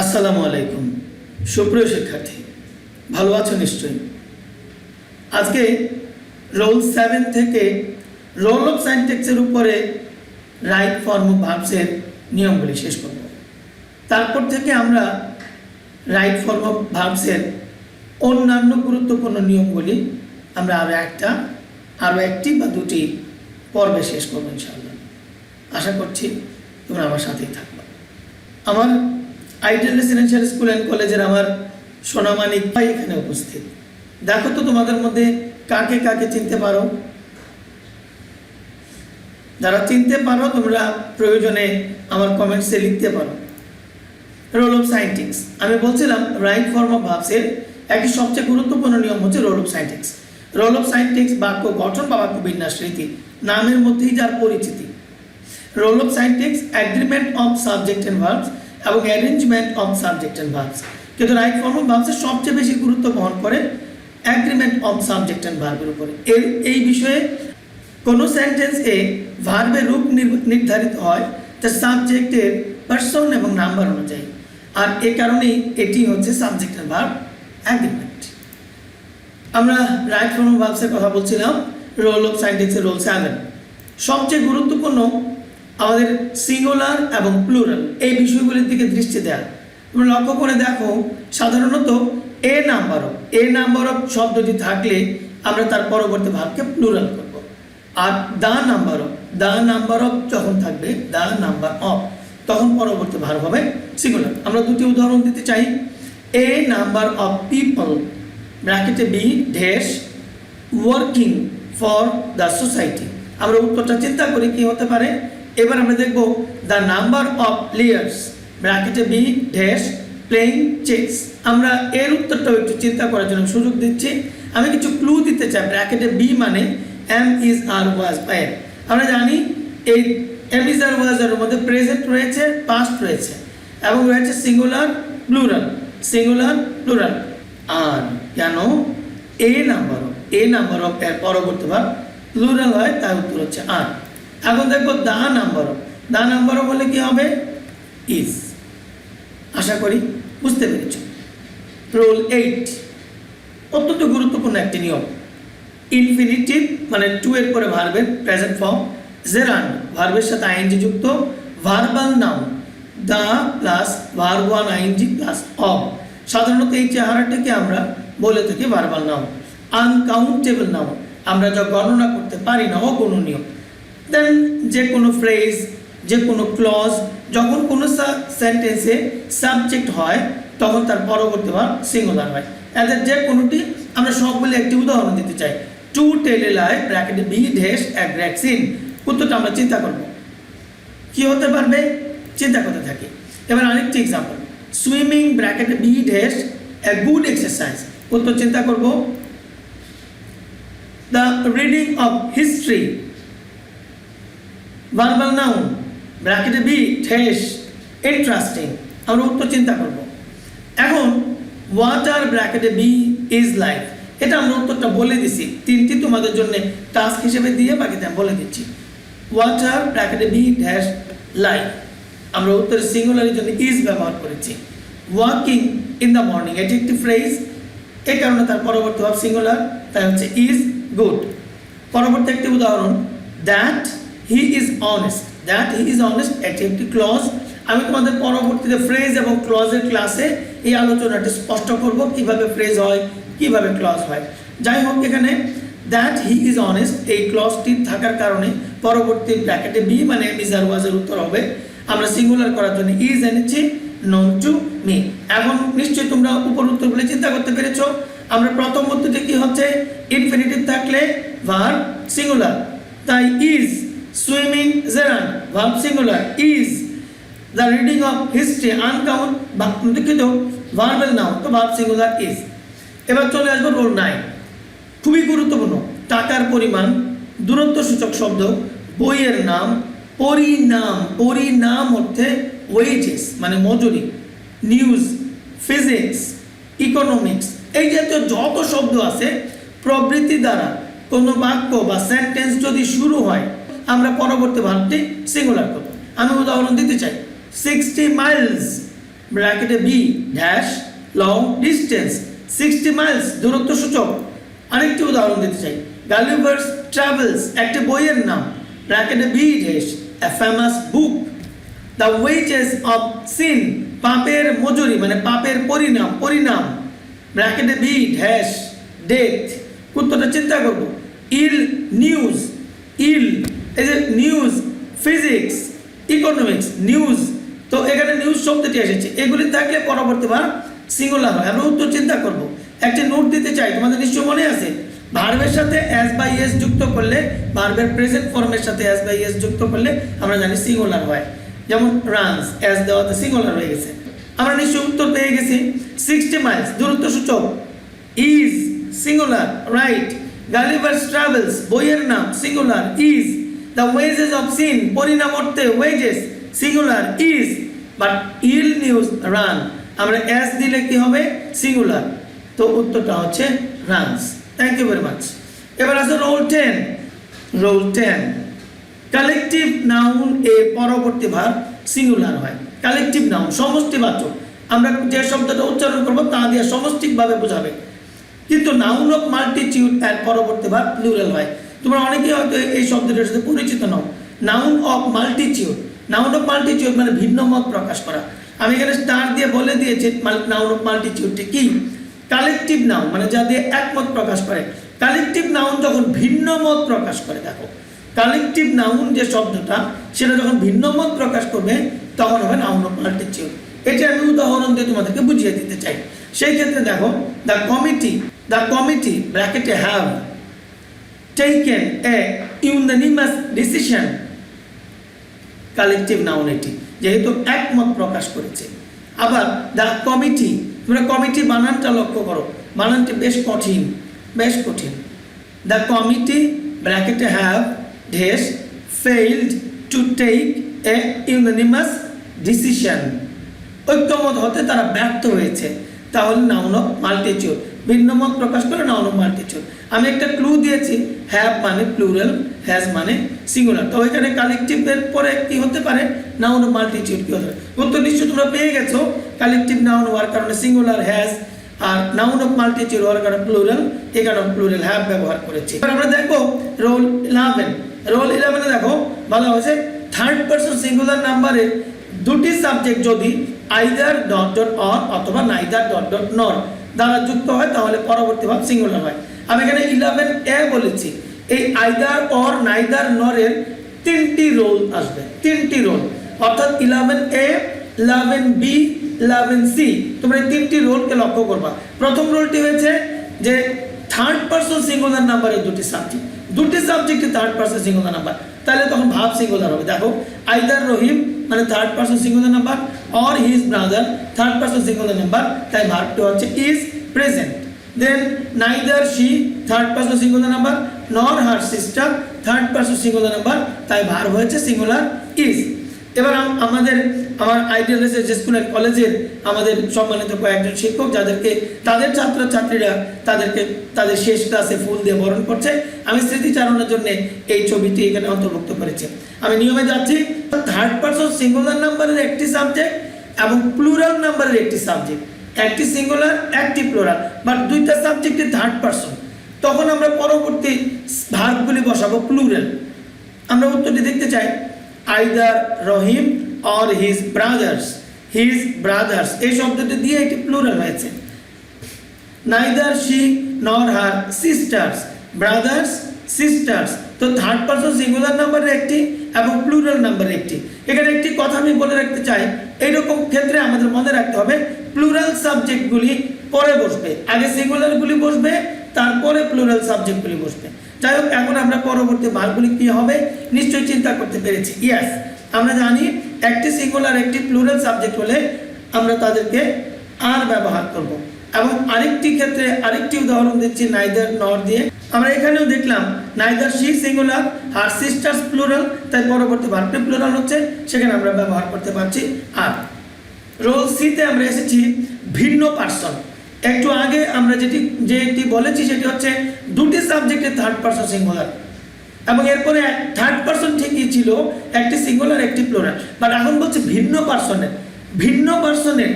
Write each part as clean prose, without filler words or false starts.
আসসালামু আলাইকুম সুপ্রিয় শিক্ষার্থী, ভালো আছো নিশ্চয়ই। আজকে রোল 7 থেকে রোল অফ সাইনট্যাক্সের উপরে রাইট ফর্ম অফ ভার্বসের নিয়মগুলি শেষ করব। তারপর থেকে আমরা রাইট ফর্ম অফ ভার্বসের অন্যান্য গুরুত্বপূর্ণ নিয়মগুলি আমরা আরও একটি বা দুটি পর্বে শেষ করবো ইনশাআল্লাহ। আশা করছি তোমরা আমার সাথেই থাকবে। আমার আইডিয়াল রেসিডেন্সিয়াল স্কুল অ্যান্ড কলেজের আমার সোনামানিক ভাই এখানে উপস্থিত। দেখো তো তোমাদের মধ্যে কাকে কাকে চিনতে পারো। যারা চিনতে পারো তোমরা প্রয়োজনে আমার কমেন্টসে লিখতে পারো। রোল অফ সাইনট্যাক্স, আমি বলছিলাম রাইট ফর্ম অফ ভার্বসের একটি সবচেয়ে গুরুত্বপূর্ণ নিয়ম হচ্ছে রোল অফ সাইনট্যাক্স। রোল অফ সাইনট্যাক্স বাক্য গঠন বা বাক্য বিন্যাস রীতি, নামের মধ্যেই যার পরিচিতি। Role of syntax agreement of subject and verbs এবং arrangement of subject and verbs, কিন্তু রাইট ফর্ম অফ ভার্বসের সবচেয়ে বেশি গুরুত্ব বহন করে অ্যাগ্রিমেন্ট অফ সাবজেক্ট অ্যান্ড ভার্বের উপরে। এই বিষয়ে কোনো সেন্টেন্সে ভার্বের রূপ নির্ধারিত হয় তা সাবজেক্টের পার্সন এবং নাম্বার অনুযায়ী, আর এ কারণেই এটি হচ্ছে সাবজেক্ট অ্যান্ড ভার্ব অ্যাগ্রিমেন্ট। আমরা রাইট ফর্ম অফ ভার্বসের কথা বলছিলাম। রোল অফ সাইনট্যাক্সের রোল 7 সবচেয়ে গুরুত্বপূর্ণ আমাদের সিঙ্গুলার এবং প্লুরাল এই বিষয়গুলির দিকে দৃষ্টি দেওয়া। তোমরা লক্ষ্য করে দেখো, সাধারণত এ নাম্বার অফ শব্দটি থাকলে আমরা তার পরবর্তী ভার্বকে প্লুরাল করব। আর দ্য নাম্বার অফ যখন থাকবে তখন পরবর্তী ভার্ব হবে সিঙ্গুলার। আমরা দুটি উদাহরণ দিতে চাই। এ নাম্বার অফ পিপল ব্র্যাকেটে be dash working for the society. আমরা উত্তরটা চিন্তা করি কি হতে পারে। এবার আমরা দেখব দ্য নাম্বার অফ প্লেয়ার্স ব্র্যাকেটে বি ড্যাশ প্লেইং চেস। আমরা এর উত্তরটাও একটু চিন্তা করার জন্য সুযোগ দিচ্ছি। আমি কিছু ক্লু দিতে চাই। ব্র্যাকেটে বি মানে এম ইজ আর ওয়াজ পায়ের। আমরা জানি এই এম ইজ আর ওয়াজ এর মধ্যে প্রেজেন্ট রয়েছে, পাস্ট রয়েছে এবং রয়েছে সিঙ্গুলার প্লুরাল। আর কেন এ নাম্বার অফ এর পরবর্তী ভার্ব প্লুরাল হয়, তার উত্তর হচ্ছে আর। এখন দেখবো দ্য নাম্বার অফ বলে কি হবে ইজ। আশা করি বুঝতে পেরেছ। রোল 8 অত্যন্ত গুরুত্বপূর্ণ একটি নিয়ম। ইনফিনিটিভ মানে টু এর পরে ভার্বের প্রেজেন্ট ফর্ম, জেরান্ড ভার্বের সাথে আইএনজি যুক্ত, verbal noun the plus verb one ING plus of. সাধারণত এই চেহারাটাকে আমরা বলে থাকি ভার্বাল নাউন। আনকাউন্টেবল নাউন আমরা যা গণনা করতে পারি না, অগণনীয়। দেন যে কোনো ফ্রেজ, যে কোনো ক্লজ, যখন কোনো সেন্টেন্সে সাবজেক্ট হয় তখন তার পরবর্তী ভার্ব সিঙ্গুলার হয়। এদের যে কোনোটি আমরা সবগুলি একটি উদাহরণ দিতে চাই। টু টেল এ লাই ব্র্যাকেটে বি ড্যাশ অ্যাগ্রেক্টস ইন। উত্তরটা আমরা চিন্তা করব কি হতে পারবে, চিন্তা করতে থাকি। এবার আরেকটি এক্সাম্পল, সুইমিং ব্র্যাকেটে be dash a good exercise. উত্তর চিন্তা করব the reading of history verbal noun ব্র্যাকেটে বি ড্যাশ ইন্টারেস্টিং। আমরা উত্তর চিন্তা করব। এখন ওয়াটার ব্র্যাকেটে বি ইজ লাইফ। এটা আমরা উত্তরটা বলে দিছি, তিনটি তোমাদের জন্য টাস্ক হিসেবে দিয়ে বাকিটা আমি বলে দিচ্ছি। ওয়াটার ব্র্যাকেটে বি ড্যাশ লাইফ, আমরা উত্তরের সিঙ্গুলারের জন্য ইজ ব্যবহার করেছি। ওয়াকিং ইন দ্য মর্নিং এটি একটি ফ্রেজ, এই কারণে তার পরবর্তী ভাব সিঙ্গুলার, তাই হচ্ছে ইজ গুড। পরবর্তী একটি উদাহরণ, দ্যাট হি ইজ অনেস্ট এটি একটি ক্লজ। আমি তোমাদের পরবর্তীতে ফ্রেজ এবং ক্লজের ক্লাসে এই আলোচনাটি স্পষ্ট করব কিভাবে ফ্রেজ হয়, কিভাবে ক্লজ হয়। যাই হোক, এখানে দ্যাট হি ইজ অনেস্ট এই ক্লজটি থাকার কারণে পরবর্তী ব্র্যাকেটে বি মানে ইজ আর ওয়াজের উত্তর হবে। আমরা সিঙ্গুলার করার জন্য ইজ এনেছি, নোন টু মি। এখন নিশ্চয়ই তোমরা উপর উত্তরগুলি চিন্তা করতে পেরেছো। আমরা প্রথম উত্তরটি কি হচ্ছে, ইনফিনিটিভ থাকলে ভার্ব সিঙ্গুলার, তাই is. Swimming gerund verb singular is. The reading of history uncount verbal noun, তো ভার্ব সিঙ্গুলার ইজ। এবার চলে আসবো রোল 9, খুবই গুরুত্বপূর্ণ। টাকার পরিমাণ, দূরত্ব সূচক শব্দ, বইয়ের নাম, পরিণাম অর্থে ওয়েজেস মানে মজুরি, নিউজ, ফিজিক্স, ইকোনমিক্স, এই জাতীয় যত শব্দ আছে প্রবৃত্তি দ্বারা কোনো বাক্য বা সেন্টেন্স যদি শুরু হয় আমরা পরবর্তী ভার্বটি সিঙ্গুলার করব। আমি উদাহরণ দিতে চাই, 60 miles ব্র্যাকেটে be dash long distance 60 miles দূরত্ব সূচক। আরেকটি উদাহরণ দিতে চাই, গালিভার্স ট্রাভেলস একটি বইয়ের নাম, ব্র্যাকেটে be dash a famous book. The wages of sin পাপের মজুরি মানে পাপের পরিণাম ব্র্যাকেটে বি ড্যাশ ডেথ। উত্তরটা চিন্তা করব, ইল নিউজ, ইল এই যে নিউজ, ফিজিক্স, ইকোনমিক্স, নিউজ, তো এখানে নিউজ শব্দটি এসেছে, এগুলি থাকলে পরবর্তী ভার্ব সিঙ্গুলার হয়। আমরা উত্তর চিন্তা করব। একটি নোট দিতে চাই, তোমাদের নিশ্চয় মনে আছে ভার্বের সাথে এস বাই এস যুক্ত করলে, ভার্বের প্রেজেন্ট ফর্মের সাথে এস বাই এস যুক্ত করলে আমরা জানি সিঙ্গুলার হয়। যেমন রানস এস দেওয়াতে সিঙ্গুলার হয়ে গেছে। আমরা নিশ্চয় উত্তর পেয়ে গেছি। 60 মাইলস দূরত্ব সূচক, is singular, right. Gulliver's travels বইয়ের নাম singular, is. The wages of sin পরিণাম অর্থে wages singular, is. But ill news run আমরা এস দিলে কি হবে সিঙ্গুলার, তো উত্তরটা হচ্ছে runs. Thank you very much. এবার আছে রোল 10। রোল 10 কালেকটিভ নাউন এর পরবর্তী ভার্ব সিঙ্গুলার হয়। কালেকটিভ নাউন সমষ্টিবাচক, আমরা যে শব্দটা উচ্চারণ করব তা দিয়ে সমষ্টিকভাবে বোঝাবে, কিন্তু নাউন অফ মাল্টিটিউড এর পরবর্তী ভার্ব প্লুরাল হয়। তোমরা অনেকেই হয়তো এই শব্দটার সাথে পরিচিত নও। Noun of multitude, noun of multitude মানে ভিন্ন মত প্রকাশ করা। আমি এখানে স্টার দিয়ে বলে দিয়েছি নাউন অফ মাল্টিটিউডটি কি। কালেকটিভ নাউন মানে যা দিয়ে একমত প্রকাশ করে। কালেকটিভ নাউন যখন ভিন্ন মত প্রকাশ করে, দেখো কালেকটিভ নাউন যে শব্দটা সেটা যখন ভিন্ন মত প্রকাশ করবে তখন হবে নাউন অফ মাল্টিটিউড। এটা আমি উদাহরণ দিয়ে তোমাদেরকে বুঝিয়ে দিতে চাই। সেই ক্ষেত্রে দেখো, দ্য কমিটি ব্র্যাকেটে have taken a unanimous decision, collective noun এটি যেহেতু একমত প্রকাশ করেছে। আবার দ্য কমিটি, তোমরা কমিটি বানানটা লক্ষ্য করো, বানানটি বেশ কঠিন, বেশ কঠিন। দ্য কমিটি ব্র্যাকেটে have dash failed to take a unanimous decision, ঐক্যমত হতে তারা ব্যর্থ হয়েছে, তাহলে নাউন অফ মাল্টিটিউড। ভিন্ন মত প্রকাশ করে নাউন অফ মাল্টিটিউড। আমি একটা ক্লু দিয়েছি, হ্যাভ মানে প্লুরাল, হ্যাজ মানে সিঙ্গুলার, তো এখানে কালেকটিভের পরে কি হতে পারে নাউন অফ মাল্টিটিউড কি হতে পারে। উত্তর নিশ্চয় তোমরা পেয়ে গেছো, কালেকটিভ নাউন হওয়ার কারণে সিঙ্গুলার হ্যাজ, আর নাউন অফ মাল্টিটিউড হওয়ার কারণে প্লুরাল, এই কারণে প্লুরাল হ্যাভ ব্যবহার করেছি। এবার আমরা দেখবো রোল 11। রোল 11 দেখো বলা হয়েছে থার্ড পারসন সিঙ্গুলার নাম্বারে দুটি সাবজেক্ট যদি আইদার ডট ডট অর অথবা নাইদার ডট ডট নর দ্বারা যুক্ত হয় তাহলে পরবর্তী ভাব সিঙ্গুলার হয়। আমি এখানে 11A বলেছি, এই আইদার অর নাইদার নরের তিনটি রোল আসবে, তিনটি রোল, অর্থাৎ 11A 11B 11C। তোমরা এই তিনটি রোলকে লক্ষ্য করবা। প্রথম রোলটি হয়েছে যে থার্ড পারসন সিঙ্গুলার নাম্বারের দুটি সাবজেক্টে থার্ড পারসন সিঙ্গুলার নাম্বার, তাহলে তখন ভাব সিঙ্গুলার হবে। দেখো আইদার রহিম মানে third person singular number, or his brother third person singular number, তাই ভার্বটি হচ্ছে is present. Then neither she third person singular number, nor her sister third person singular number, তাই ভার্ব হয়েছে সিঙ্গুলার ইজ। এবার আমার ideal যে স্কুলের কলেজের আমাদের সম্মানিত কয়েকজন শিক্ষক যাদেরকে তাদের ছাত্রছাত্রীরা তাদের শেষ ক্লাসে ফুল দিয়ে বরণ করছে, আমি স্মৃতিচারণের জন্য এই ছবিটি এখানে অন্তর্ভুক্ত করেছি। আমি নিয়মে যাচ্ছি, থার্ড পারসন সিঙ্গুলার নাম্বারের একটি সাবজেক্ট এবং প্লুরাল নাম্বারের একটি সাবজেক্ট, একটি সিঙ্গুলার একটি প্লুরাল, বাট দুইটা সাবজেক্টে থার্ড পারসন, তখন আমরা পরবর্তী ভার্বগুলি বসাবো প্লুরাল। আমরা উত্তরটি দেখতে চাই, either Rahim or his brothers এই শব্দটি দিয়ে এটি প্লুরাল হয়েছে। নাইদার শি নর হার সিস্টার্স, ব্রাদার্স সিস্টার্স, তো থার্ড পারসন সিঙ্গুলার নাম্বারের একটি এবং প্লুরাল নাম্বারের একটি। এখানে একটি কথা আমি বলে রাখতে চাই, এইরকম ক্ষেত্রে আমাদের মনে রাখতে হবে প্লুরাল সাবজেক্টগুলি পরে বসবে, আগে সিঙ্গুলারগুলি বসবে, তারপরে প্লুরাল সাবজেক্টগুলি বসবে। যাই হোক, এখন আমরা পরবর্তী ভার্বগুলি কি হবে নিশ্চয়ই চিন্তা করতে পেরেছি। ইয়েস, আমরা জানি একটি সিঙ্গুলার একটি প্লুরাল সাবজেক্ট হলে আমরা তাদেরকে আর ব্যবহার করব। এবং আরেকটি ক্ষেত্রে আরেকটি উদাহরণ দিচ্ছি নাইদার নর দিয়ে। আমরা এখানেও দেখলাম নাইদার শি সিঙ্গুলার আর সিস্টার্স প্লুরাল, তাই পরবর্তী ভার্বটি প্লুরাল হচ্ছে, সেখানে আমরা ব্যবহার করতে পারছি আর। রোল সিতে আমরা এসেছি ভিন্ন পার্সন। একটু আগে আমরা যেটি বলেছি সেটি হচ্ছে দুটি সাবজেক্টে থার্ড পারসন সিঙ্গুলার, এবং এরপরে থার্ড পারসন ঠিকই ছিল, একটি সিঙ্গুলার একটি প্লুরাল, বাট এখন বলছে ভিন্ন পার্সনের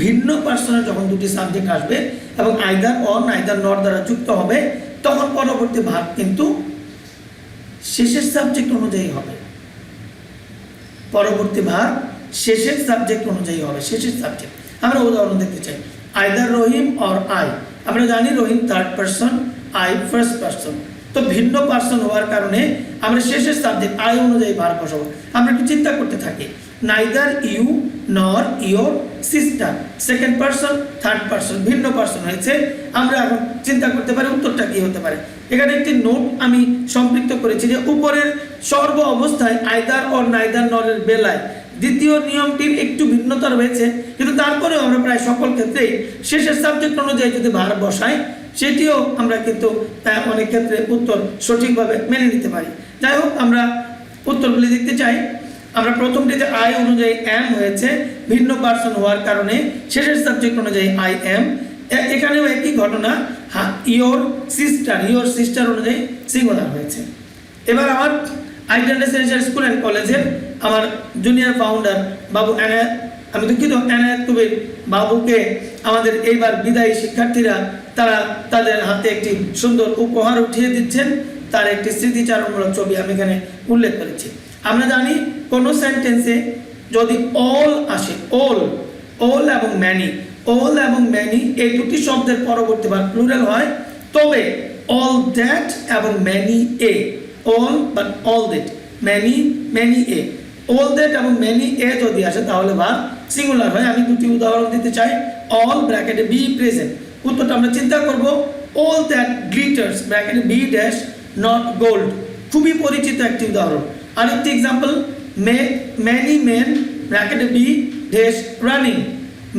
ভিন্ন পার্সনের যখন দুটি সাবজেক্ট আসবে এবং আইদার অর নাইদার নট দ্বারা যুক্ত হবে, তখন পরবর্তী ভার্ব কিন্তু শেষের সাবজেক্ট অনুযায়ী হবে। পরবর্তী ভার্ব শেষের সাবজেক্ট অনুযায়ী হবে, শেষের সাবজেক্ট। আমরা উদাহরণ দেখতে চাই, আইদার রহিম অর আই। আমরা জানি Rahim third person, I first person. তো ভিন্ন পার্সন হওয়ার কারণে আমরা শেষের সাবজেক্ট আই অনুযায়ী ভার্ব বসাবো। আমরা একটু চিন্তা করতে থাকি, neither you nor your sister, second person third person, ভিন্ন পার্সন হয়েছে। আমরা এখন চিন্তা করতে পারি উত্তরটা কি হতে পারে। এখানে একটি নোট আমি সম্পৃক্ত করেছি যে উপরের সর্ব অবস্থায় আইদার অর নাইদার নরের বেলায় দ্বিতীয় নিয়মটির একটু ভিন্নতা রয়েছে, কিন্তু তারপরেও আমরা প্রায় সকল ক্ষেত্রেই শেষের সাবজেক্ট অনুযায়ী যদি ভার্ব বসাই, সেটিও আমরা কিন্তু অনেক ক্ষেত্রে উত্তর সঠিকভাবে মেনে নিতে পারি। যাই হোক, আমরা উত্তরগুলি দেখতে চাই। আমরা প্রথমটিতে আই অনুযায়ী এম হয়েছে, ভিন্ন পার্সন হওয়ার কারণে শেষের সাবজেক্ট অনুযায়ী আই এম। এখানেও একই ঘটনা, ইয়োর সিস্টার অনুযায়ী সিঙ্গুলার হয়েছে। এবার আমার আইডিয়াল রেসিডেন্সিয়াল স্কুল অ্যান্ড কলেজের আমার জুনিয়র ফাউন্ডার বাবু আমি দুঃখিত এনায়েত কবির বাবুকে আমাদের এইবার বিদায়ী শিক্ষার্থীরা তারা তাদের হাতে একটি সুন্দর উপহার উঠিয়ে দিচ্ছেন। তার একটি স্মৃতিচারণমূলক ছবি আমি এখানে উল্লেখ করেছি। আমরা জানি কোনো সেন্টেন্সে যদি অল আসে, অল এবং ম্যানি এই দুটি শব্দের পরবর্তী ভার্ব প্লুরাল হয়, তবে অল দ্যাট এবং many a, all but all that, many a, all that এবং ম্যানি এ যদি আসে তাহলে ভার্ব সিঙ্গুলার হয়। আমি দুটি উদাহরণ দিতে চাই। অল ব্র্যাকেটে বি প্রেজেন্ট, উত্তরটা আমরা চিন্তা করব, অল দ্যাট গ্লিটার্স ব্র্যাকেটে বি ড্যাশ নট গোল্ড, খুবই পরিচিত একটি উদাহরণ। আরেকটি এক্সাম্পল, ম্যানি মেন ব্র্যাকেটে be dash running,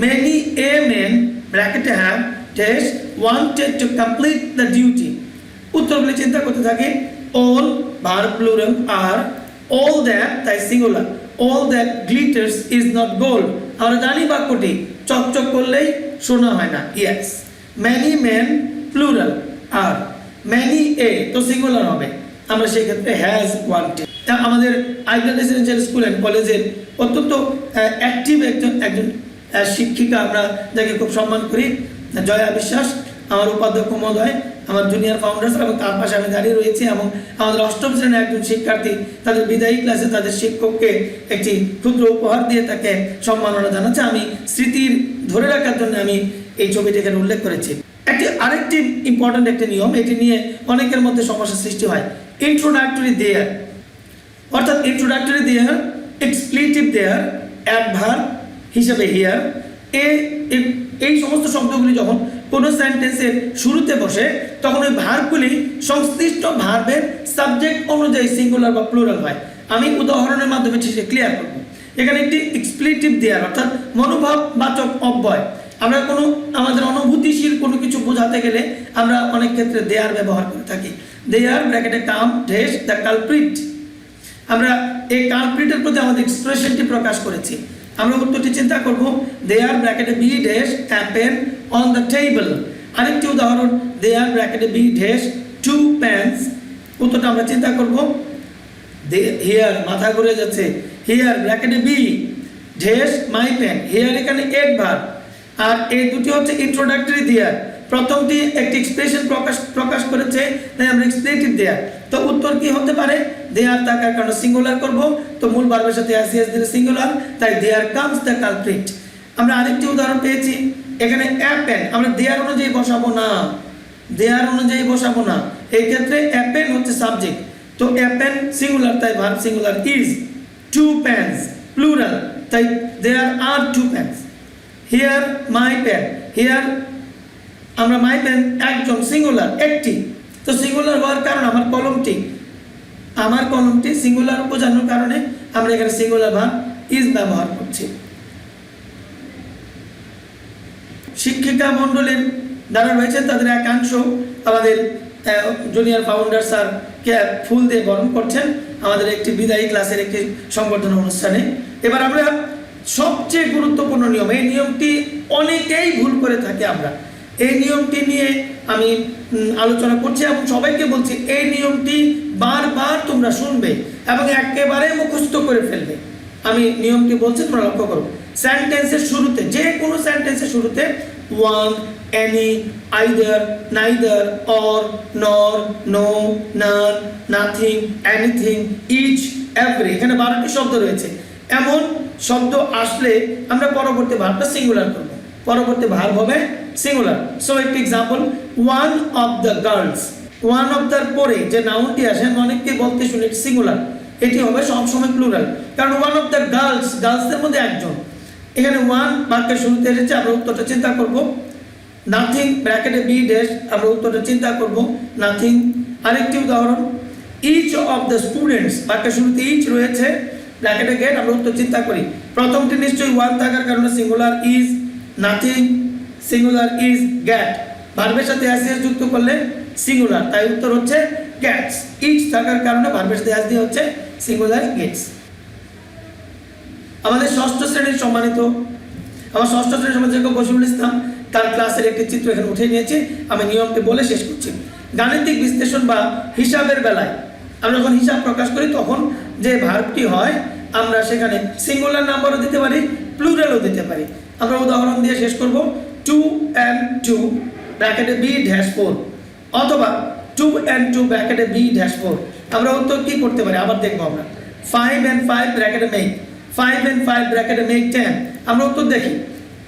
many a men ব্র্যাকেটে have dash wanted to complete the duty. উত্তরগুলি চিন্তা করতে থাকি। অল ভার্ব প্লুরাল আর all that তাই সিঙ্গুলার, all that glitters is not gold। আমরা জানি বাক্যটি চকচক করলেই শোনা হয় না, yes। many men প্লুরাল আর many a তো সিঙ্গুলার হবে, আমরা সেই ক্ষেত্রে has wanted। আমাদের আইডিয়াল রেসিডেন্সিয়াল স্কুল অ্যান্ড কলেজের অত্যন্ত অ্যাক্টিভ একজন শিক্ষিকা, আমরা যাকে খুব সম্মান করি, জয়া বিশ্বাস, আমার উপাধ্যক্ষ মহোদয়, আমার জুনিয়র ফাউন্ডার্স, এবং তার পাশে আমি দাঁড়িয়ে রয়েছি। এবং আমাদের অষ্টম শ্রেণীর একজন শিক্ষার্থী তাদের বিদায়ী ক্লাসে তাদের শিক্ষককে একটি ক্ষুদ্র উপহার দিয়ে তাকে সম্মাননা জানাচ্ছে। আমি স্মৃতির ধরে রাখার জন্য আমি এই ছবিটি এখানে উল্লেখ করেছি। আরেকটি ইম্পর্ট্যান্ট একটি নিয়ম, এটি নিয়ে অনেকের মধ্যে সমস্যার সৃষ্টি হয়, ইন্ট্রোডাক্টরি দেয়ার, অর্থাৎ ইন্ট্রোডাক্টরি দেয়ার, এক্সপ্লিটিভ দেয়ার, অ্যাডভার্ব হিসাবে হিয়ার, এই সমস্ত শব্দগুলি যখন কোনো সেন্টেন্সের শুরুতে বসে তখন ওই ভার্বগুলি সংশ্লিষ্ট ভার্বের সাবজেক্ট অনুযায়ী সিঙ্গুলার বা প্লুরাল হয়। আমি উদাহরণের মাধ্যমে সেটা ক্লিয়ার করব। এখানে একটি এক্সপ্লিটিভ দেয়ার অর্থাৎ মনোভাববাচক অব্যয়। আমরা আমাদের অনুভূতিশীল কোনো কিছু বোঝাতে গেলে আমরা অনেক ক্ষেত্রে দেয়ার ব্যবহার করে থাকি। দেয়ার ব্র্যাকেটে কাম ড্যাশ দ্য কালপ্রিট, আমরা এই কালপ্রিটের প্রতি আমাদের এক্সপ্রেশনটি প্রকাশ করেছি। আমরা উত্তরটি চিন্তা করব, দেয়ার ব্র্যাকেটে be dash a pen on the table. আরেকটি উদাহরণ, দেয়ার ব্র্যাকেটে বি ড্যাশ টু প্যান্স। উত্তরটা আমরা চিন্তা করব, হিয়ার মাথা ঘুরে যাচ্ছে, হিয়ার ব্র্যাকেটে be dash my pen, here এখানে অ্যাডভার্ব। আর এই দুটি হচ্ছে ইন্ট্রোডাক্টরি দেয়ার। প্রথমটি একটি এক্সপ্রেশন প্রকাশ করেছে, তাই আমরা এক্সপ্লেটিভ দেয়ার। তো উত্তর কি হতে পারে, দেয়ার থাকার কারণে সিঙ্গুলার করব, তো মূল ভার্বের সাথে এস দিলে সিঙ্গুলার, তাই দেয়ার কামস দ্য কালপ্রিট। আমরা আরেকটি উদাহরণ পেয়েছি, এখানে অ্যাপেন, আমরা দেয়ার অনুযায়ী বসাবো না, এই ক্ষেত্রে অ্যাপেন হচ্ছে সাবজেক্ট, তো অ্যাপেন সিঙ্গুলার, তাই verb singular. Is two pens plural, তাই there are two pens. Here my pen, here আমরা মাই পেন একজন, সিঙ্গুলার একটি, তো সিঙ্গুলার হওয়ার কারণে আমার কলমটি সিঙ্গুলার বোঝানোর কারণে আমরা এখানে সিঙ্গুলার ভার্ব ইজ ব্যবহার করছি। শিক্ষিকা মণ্ডলীর যারা রয়েছেন তাদের একাংশ আমাদের জুনিয়র ফাউন্ডার স্যারকে ফুল দিয়ে বরণ করছেন আমাদের একটি বিদায়ী ক্লাসের একটি সংবর্ধনা অনুষ্ঠানে। এবার আমরা সবচেয়ে গুরুত্বপূর্ণ নিয়ম, এই নিয়মটি অনেকেই ভুল করে থাকে, আমরা এই নিয়মটি নিয়ে আমি আলোচনা করছি এবং সবাইকে বলছি এই নিয়মটি বারবার তোমরা শুনবে এবং একেবারে মুখস্থ করে ফেলবে। আমি নিয়মটি বলছি, তোমরা লক্ষ্য করো। সেন্টেন্সের শুরুতে, যে কোনো সেন্টেন্সের শুরুতে one, any, either, neither, or, নর, নো, নান, নাথিং, এনিথিং, ইচ, এভরি, এখানে 12টি শব্দ রয়েছে। এমন শব্দ আসলে আমরা পরবর্তী ভার্বটা সিঙ্গুলার করব, পরবর্তী ভার্ব হবে সিঙ্গুলার। সো একটি example, one of the girls, one of their পরে যে নাউনটি আসে অনেককে বলতে শুনি সিঙ্গুলার, এটি হবে সবসময় প্লুরাল, কারণ ওয়ান অফ দ্য গার্লস, গার্লসদের মধ্যে একজন। এখানে ওয়ান বাক্যের শুরুতে এসেছে, আমরা উত্তরটা চিন্তা করব। নাথিং ব্র্যাকেটে বি ড্যাশ, আমরা উত্তরটা চিন্তা করব নাথিং। আরেকটি উদাহরণ, ইচ অফ দ্য স্টুডেন্টস, বাক্যের শুরুতে ইচ রয়েছে, ব্র্যাকেটে গেট, আমরা উত্তর চিন্তা করি। প্রথমটি নিশ্চয়ই ওয়ান থাকার কারণে singular is, nothing singular is, গ্যাট ভার্বের সাথে অ্যাস যুক্ত করলে সিঙ্গুলার, তাই উত্তর হচ্ছে গ্যাটস। ইচ থাকার কারণে ভার্বের সাথে অ্যাস দিয়ে হচ্ছে সিঙ্গুলার গেটস। আমাদের ষষ্ঠ শ্রেণীর সম্মানিত, আমার ষষ্ঠ শ্রেণীর সম্মানিত বশিরুল ইসলাম, তার ক্লাসের একটি চিত্র এখানে উঠে নিয়েছি, আমি নিয়মটি বলে শেষ করছি। গাণিতিক বিশ্লেষণ বা হিসাবের বেলায় আমরা যখন হিসাব প্রকাশ করি তখন যে ভার্বটি হয় আমরা সেখানে সিঙ্গুলার নাম্বারও দিতে পারি, প্লুরালও দিতে পারি। আমরা উদাহরণ দিয়ে শেষ করব, 2 and 2 ব্র্যাকেটে বি ড্যাশ 4, অথবা 2 and 2 ব্র্যাকেটে বি ড্যাশ 4। আমরা উত্তর কি করতে পারি আবার দেখবো আমরা, 5 and 5 ব্র্যাকেটে মেক, 5 and 5 ব্র্যাকেটে মেক 10। আমরা উত্তর দেখি,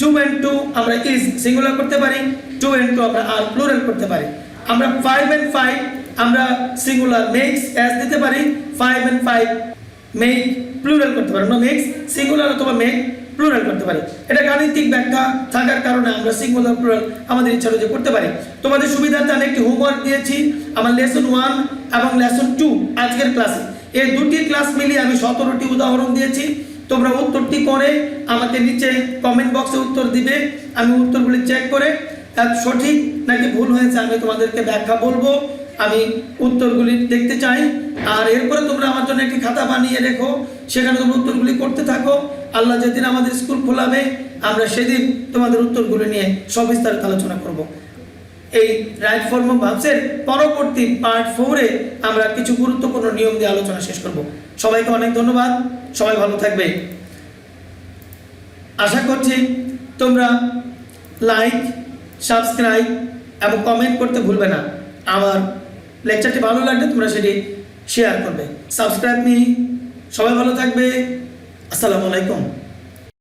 2 and 2 আমরা ইজ সিঙ্গুলার করতে পারি, 2 and 2 আমরা আর প্লুরাল করতে পারি। আমরা 5 and 5 আমরা সিঙ্গুলার মেক্স অ্যাস দিতে পারি, 5 and 5 মেক প্লুরাল করতে পারি, আমরা মেক্স সিঙ্গুলার অথবা মেক প্লুরাল করতে পারি। এটা গাণিতিক ব্যাখ্যা থাকার কারণে আমরা সিঙ্গুলার প্লুরাল আমাদের ইচ্ছা অনুযায়ী করতে পারি। তোমাদের সুবিধার্থে আমি একটি হোমওয়ার্ক দিয়েছি আমার লেসন 1 এবং লেসন 2 আজকের ক্লাসে, এই দুটি ক্লাস মিলিয়ে আমি 17টি উদাহরণ দিয়েছি। তোমরা উত্তরটি করে আমাকে নিচে কমেন্ট বক্সে উত্তর দিবে, আমি উত্তরগুলি চেক করে সঠিক নাকি ভুল হয়েছে আমি তোমাদেরকে ব্যাখ্যা বলবো, আমি উত্তরগুলি দেখতে চাই। আর এরপরে তোমরা আমার জন্য একটি খাতা বানিয়ে রেখো, সেখানে তোমরা উত্তরগুলি করতে থাকো। আল্লাহ যেদিন আমাদের স্কুল খোলাবে আমরা সেদিন তোমাদের উত্তরগুলি নিয়ে সবিস্তারিত আলোচনা করব। এই রাইট ফর্ম অফ ভার্বসের পরবর্তী পার্ট 4-এ আমরা কিছু গুরুত্বপূর্ণ নিয়ম দিয়ে আলোচনা শেষ করব। সবাইকে অনেক ধন্যবাদ, সবাই ভালো থাকবে। আশা করছি তোমরা লাইক, সাবস্ক্রাইব এবং কমেন্ট করতে ভুলবে না। আমার লেকচারটি ভালো লাগলে তোমরা সেটি শেয়ার করবে। Subscribe me. সবাই ভালো থাকবে। আসসালামু আলাইকুম।